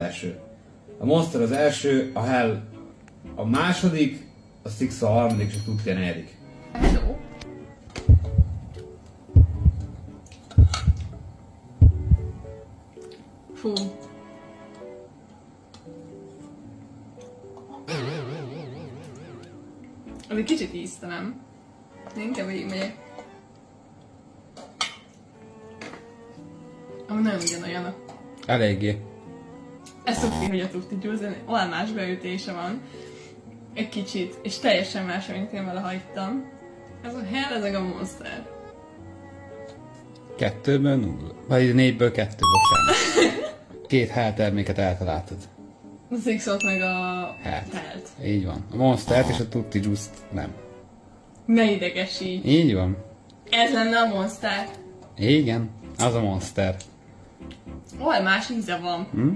első. A Monster az első, a Hell a második, a Six a harmadik, és a Tutti a negyedik. Hello. Fú. Az egy kicsit íztelen. Inkább így megyek. Ami nagyon ugyanolyanok. Eléggé. Ezt tudni, hogy a Tutti Juice, olyan más beütése van. Egy kicsit, és teljesen más, mint én vele hagytam. Ez a Hell, ez a Monster. 2-ből 0. Vagy 4-ből 2, bocsánat. 2 Hell terméket eltaláltad. A Sixot meg a Hát. Hellt. Így van. A Monstert és a Tutti Juice-t nem. Ne idegesíts. Így van. Ez lenne a Monster. Igen. Az a Monster. Olyan más íze van. Hm?